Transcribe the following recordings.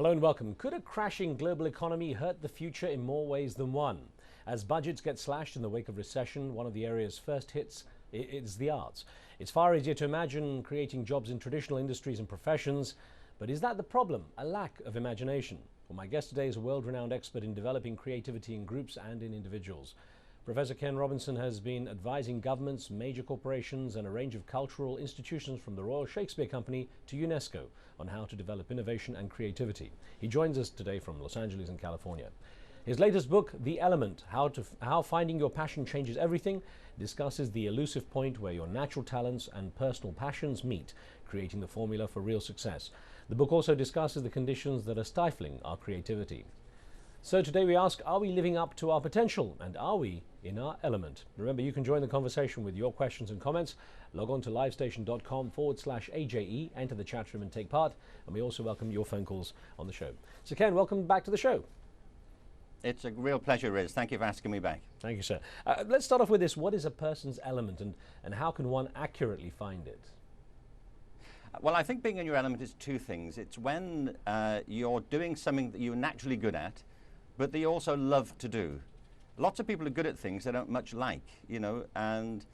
Hello and welcome. Could a crashing global economy hurt the future in more ways than one? As budgets get slashed in the wake of recession, one of the areas first hits is the arts. It's far easier to imagine creating jobs in traditional industries and professions, but is that the problem? A lack of imagination? Well, my guest today is a world-renowned expert in developing creativity in groups and in individuals. Professor Ken Robinson has been advising governments, major corporations and a range of cultural institutions from the Royal Shakespeare Company to UNESCO on how to develop innovation and creativity. He joins us today from Los Angeles in California. His latest book, The Element, How Finding Your Passion Changes Everything, discusses the elusive point where your natural talents and personal passions meet, creating the formula for real success. The book also discusses the conditions that are stifling our creativity. So today we ask, are we living up to our potential and are we in our element? Remember, you can join the conversation with your questions and comments. Log on to livestation.com/AJE, enter the chat room and take part. And we also welcome your phone calls on the show. So Ken, welcome back to the show. It's a real pleasure, Riz. Thank you for asking me back. Thank you, sir. Let's start off with this. What is a person's element and how can one accurately find it? Well, I think being in your element is two things. It's when you're doing something that you're naturally good at, but that you also love to do. Lots of people are good at things they don't much like, and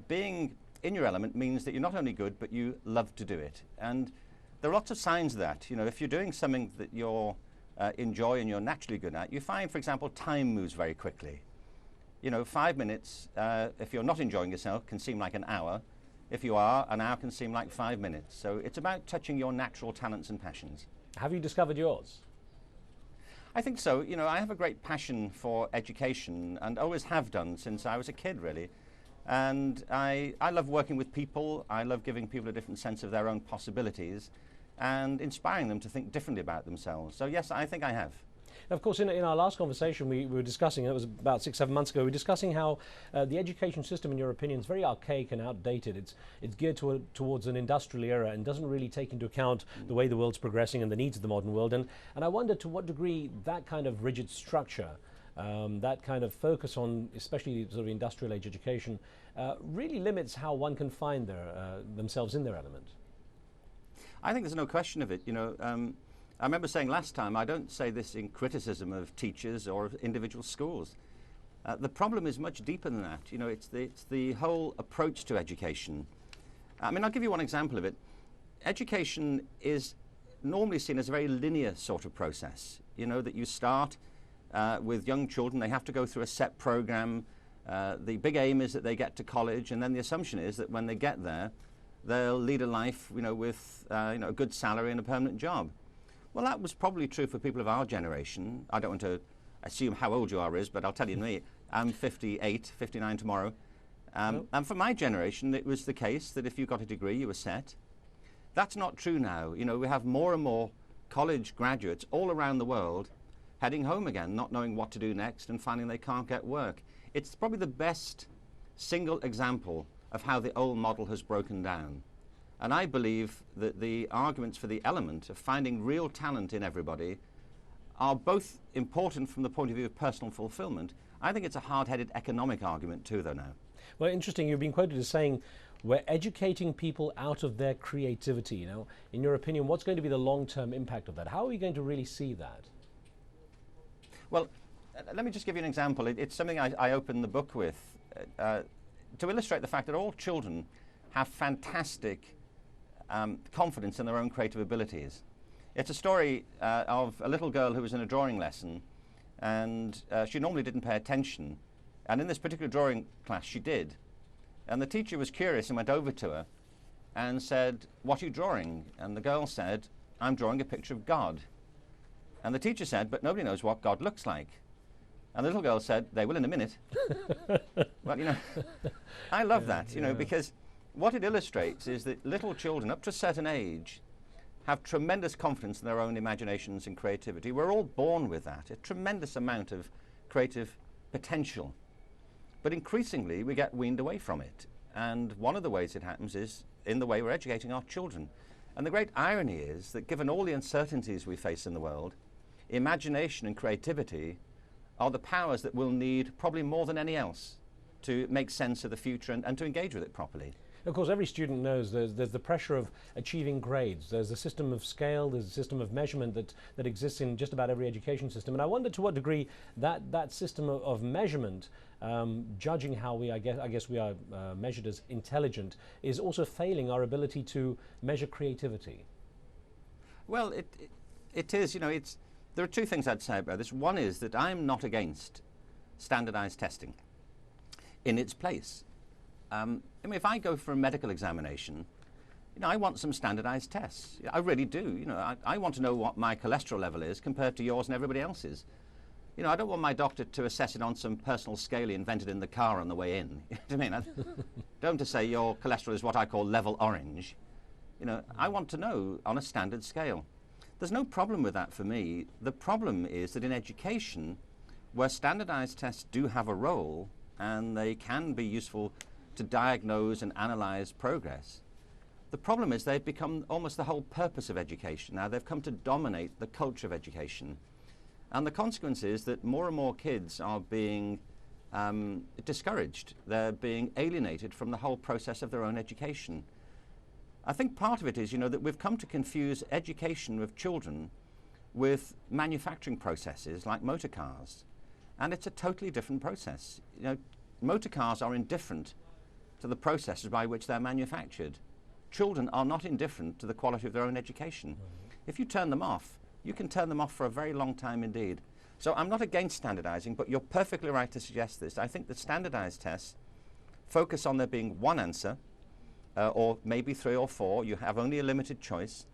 being in your element means that you're not only good, but you love to do it. And there are lots of signs of that. If you're doing something that you're enjoy and you're naturally good at, you find, for example, time moves very quickly. 5 minutes, if you're not enjoying yourself, can seem like an hour. If you are, an hour can seem like 5 minutes. So it's about touching your natural talents and passions. Have you discovered yours? I think so. I have a great passion for education and always have done since I was a kid, really. And I love working with people. I love giving people a different sense of their own possibilities and inspiring them to think differently about themselves. So yes, I think I have. Now, of course, in our last conversation, we were discussing, it was about 6-7 months ago, we were discussing how the education system, in your opinion, is very archaic and outdated. It's geared towards an industrial era and doesn't really take into account the way the world's progressing and the needs of the modern world. And I wonder to what degree that kind of rigid structure, that kind of focus on especially sort of industrial age education, really limits how one can find themselves in their element. I think there's no question of it. I remember saying last time, I don't say this in criticism of teachers or of individual schools. The problem is much deeper than that. It's the whole approach to education. I mean, I'll give you one example of it. Education is normally seen as a very linear sort of process. That you start with young children, they have to go through a set program. The big aim is that they get to college, and then the assumption is that when they get there, they'll lead a life, with a good salary and a permanent job. Well, that was probably true for people of our generation. I don't want to assume how old you are, Riz, but I'll tell you me. I'm 58, 59 tomorrow. And for my generation, it was the case that if you got a degree, you were set. That's not true now. We have more and more college graduates all around the world heading home again, not knowing what to do next and finding they can't get work. It's probably the best single example of how the old model has broken down. And I believe that the arguments for the element of finding real talent in everybody are both important from the point of view of personal fulfillment. I think it's a hard-headed economic argument too, though, now. Well, interesting. You've been quoted as saying we're educating people out of their creativity. In your opinion, what's going to be the long-term impact of that? How are we going to really see that? Well, let me just give you an example. It's something I open the book with to illustrate the fact that all children have fantastic confidence in their own creative abilities. It's a story of a little girl who was in a drawing lesson and she normally didn't pay attention, and in this particular drawing class she did, and the teacher was curious and went over to her and said, "What are you drawing?" And the girl said, "I'm drawing a picture of God." And the teacher said, "But nobody knows what God looks like." And the little girl said, "They will in a minute." Well, I love that, because what it illustrates is that little children up to a certain age have tremendous confidence in their own imaginations and creativity. We're all born with that, a tremendous amount of creative potential. But increasingly we get weaned away from it. And one of the ways it happens is in the way we're educating our children. And the great irony is that given all the uncertainties we face in the world, imagination and creativity are the powers that we'll need probably more than any else to make sense of the future and to engage with it properly. Of course, every student knows there's the pressure of achieving grades. There's a system of scale, there's a system of measurement that exists in just about every education system. And I wonder to what degree that system of measurement, judging how we, I guess we are measured as intelligent, is also failing our ability to measure creativity. Well, it is, there are two things I'd say about this. One is that I'm not against standardized testing in its place. If I go for a medical examination, I want some standardized tests. I really do. I want to know what my cholesterol level is compared to yours and everybody else's. I don't want my doctor to assess it on some personal scale he invented in the car on the way in. You know what I mean? Don't to say your cholesterol is what I call level orange. I want to know on a standard scale. There's no problem with that for me. The problem is that in education, where standardized tests do have a role and they can be useful to diagnose and analyze progress, the problem is they've become almost the whole purpose of education. Now they've come to dominate the culture of education. And the consequence is that more and more kids are being discouraged. They're being alienated from the whole process of their own education. I think part of it is, that we've come to confuse education of children with manufacturing processes like motor cars. And it's a totally different process. Motor cars are indifferent to the processes by which they're manufactured. Children are not indifferent to the quality of their own education. If you turn them off, you can turn them off for a very long time indeed. So I'm not against standardizing, but you're perfectly right to suggest this. I think that standardized tests focus on there being one answer, or maybe 3 or 4. You have only a limited choice.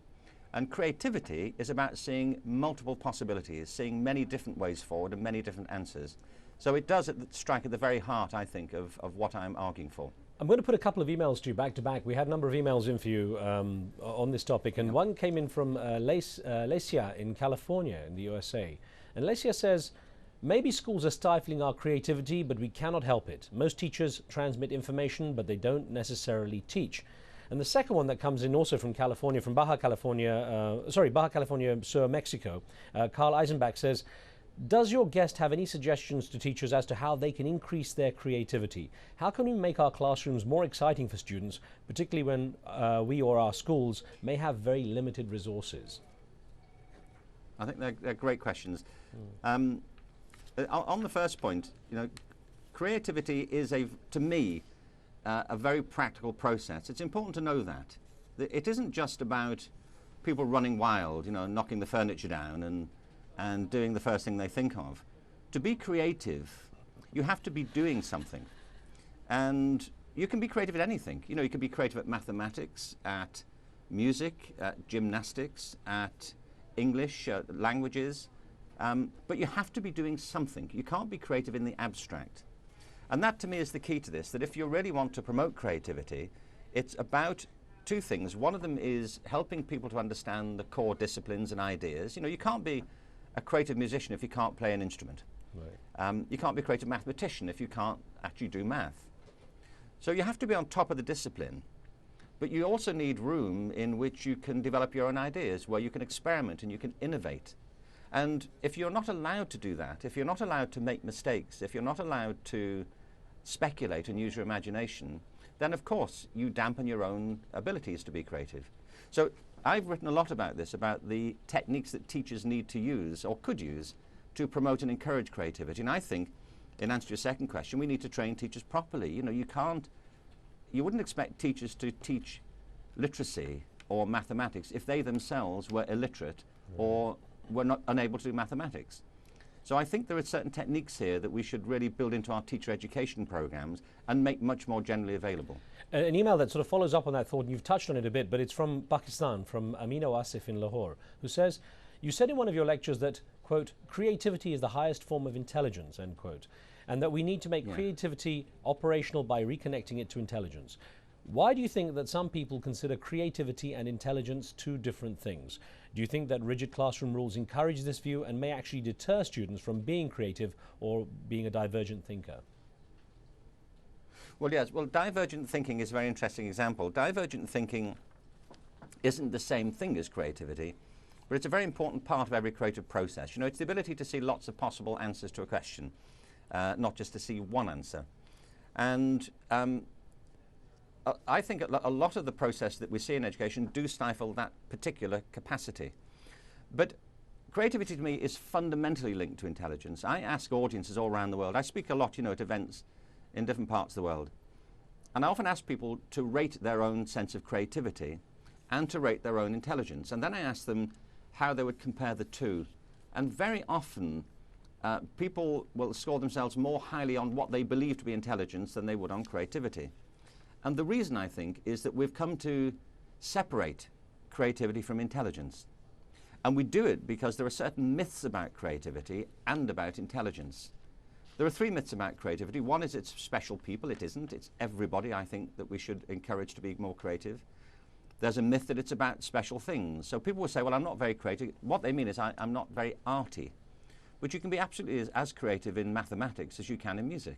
And creativity is about seeing multiple possibilities, seeing many different ways forward and many different answers. So it does strike at the very heart, I think, of what I'm arguing for. I'm going to put a couple of emails to you back to back. We had a number of emails in for you on this topic, and one came in from Lesia in California in the USA. And Lesia says, maybe schools are stifling our creativity, but we cannot help it. Most teachers transmit information, but they don't necessarily teach. And the second one that comes in also from California, from Baja California, Sur, Mexico, Carl Eisenbach says, does your guest have any suggestions to teachers as to how they can increase their creativity? How can we make our classrooms more exciting for students, particularly when we or our schools may have very limited resources? I think they're great questions. On the first point, creativity is, to me, a very practical process. It's important to know that. It isn't just about people running wild, knocking the furniture down and doing the first thing they think of. To be creative, you have to be doing something. And you can be creative at anything. You can be creative at mathematics, at music, at gymnastics, at English, languages. But you have to be doing something. You can't be creative in the abstract. And that, to me, is the key to this, that if you really want to promote creativity, it's about two things. One of them is helping people to understand the core disciplines and ideas. You can't be a creative musician if you can't play an instrument. Right. You can't be a creative mathematician if you can't actually do math. So you have to be on top of the discipline, but you also need room in which you can develop your own ideas, where you can experiment and you can innovate. And if you're not allowed to do that, if you're not allowed to make mistakes, if you're not allowed to speculate and use your imagination, then of course you dampen your own abilities to be creative. So I've written a lot about this, about the techniques that teachers need to use or could use to promote and encourage creativity. And I think, in answer to your second question, we need to train teachers properly. You wouldn't expect teachers to teach literacy or mathematics if they themselves were illiterate or were not unable to do mathematics. So I think there are certain techniques here that we should really build into our teacher education programs and make much more generally available. An email that sort of follows up on that thought, and you've touched on it a bit, but it's from Pakistan, from Amina Wasif in Lahore, who says, you said in one of your lectures that, quote, creativity is the highest form of intelligence, end quote, and that we need to make creativity operational by reconnecting it to intelligence. Why do you think that some people consider creativity and intelligence two different things? Do you think that rigid classroom rules encourage this view and may actually deter students from being creative or being a divergent thinker? Well, yes. Well, divergent thinking is a very interesting example. Divergent thinking isn't the same thing as creativity, but it's a very important part of every creative process. It's the ability to see lots of possible answers to a question, not just to see one answer. And I think a lot of the process that we see in education do stifle that particular capacity. But creativity to me is fundamentally linked to intelligence. I ask audiences all around the world. I speak a lot, at events in different parts of the world. And I often ask people to rate their own sense of creativity and to rate their own intelligence. And then I ask them how they would compare the two. And very often, people will score themselves more highly on what they believe to be intelligence than they would on creativity. And the reason, I think, is that we've come to separate creativity from intelligence. And we do it because there are certain myths about creativity and about intelligence. There are 3 myths about creativity. One is it's special people. It isn't. It's everybody, I think, that we should encourage to be more creative. There's a myth that it's about special things. So people will say, well, I'm not very creative. What they mean is I'm not very arty. But you can be absolutely as creative in mathematics as you can in music.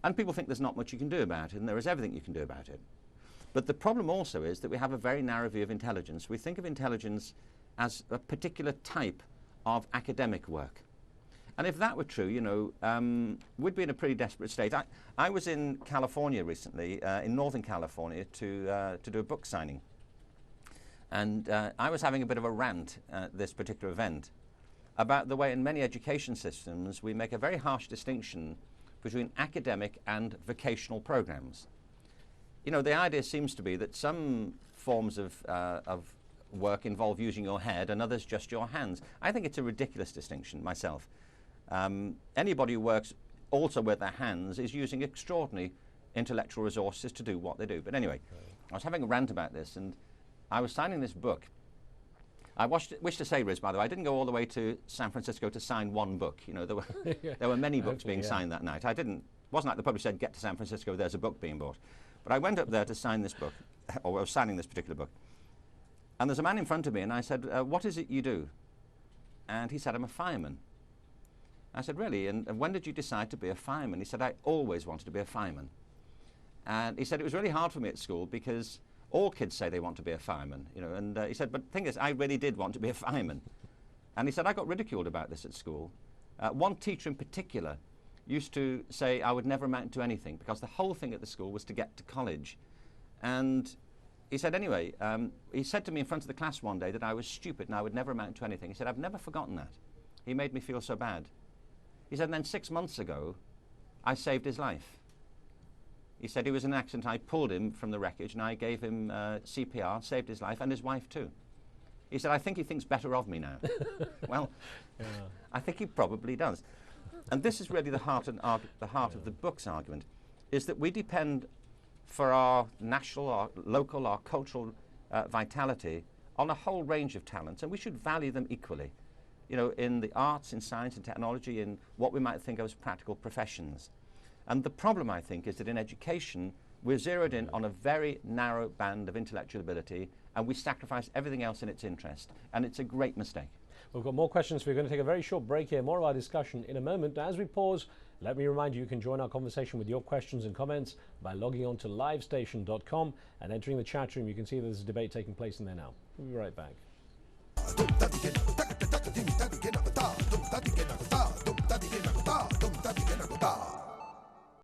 And people think there's not much you can do about it, and there is everything you can do about it. But the problem also is that we have a very narrow view of intelligence. We think of intelligence as a particular type of academic work. And if that were true, we'd be in a pretty desperate state. I was in California recently, in Northern California, to do a book signing. And I was having a bit of a rant at this particular event about the way in many education systems we make a very harsh distinction between academic and vocational programs. The idea seems to be that some forms of work involve using your head and others just your hands. I think it's a ridiculous distinction myself. Anybody who works also with their hands is using extraordinary intellectual resources to do what they do. But anyway, I was having a rant about this, and I was signing this book. I wish to say, Riz, by the way, I didn't go all the way to San Francisco to sign one book. There were many books being signed that night. Wasn't like the publisher said, get to San Francisco, there's a book being bought. But I went up there to sign this book, or I was signing this particular book. And there's a man in front of me, and I said, what is it you do? And he said, I'm a fireman. I said, really? And when did you decide to be a fireman? He said, I always wanted to be a fireman. And he said, it was really hard for me at school because all kids say they want to be a fireman, and he said, but the thing is, I really did want to be a fireman. And he said, I got ridiculed about this at school. One teacher in particular used to say I would never amount to anything because the whole thing at the school was to get to college. And he said, anyway, he said to me in front of the class one day that I was stupid and I would never amount to anything. He said, I've never forgotten that. He made me feel so bad. He said, and then 6 months ago, I saved his life. He said he was in an accident. I pulled him from the wreckage and I gave him CPR, saved his life, and his wife too. He said, I think he thinks better of me now. Well, yeah. I think he probably does. And this is really the heart of the book's argument, is that we depend for our national, our local, our cultural vitality on a whole range of talents, and we should value them equally. In the arts, in science and technology, in what we might think of as practical professions. And the problem, I think, is that in education, we're zeroed in on a very narrow band of intellectual ability, and we sacrifice everything else in its interest. And it's a great mistake. We've got more questions. We're going to take a very short break here. More of our discussion in a moment. As we pause, let me remind you can join our conversation with your questions and comments by logging on to livestation.com and entering the chat room. You can see there's a debate taking place in there now. We'll be right back.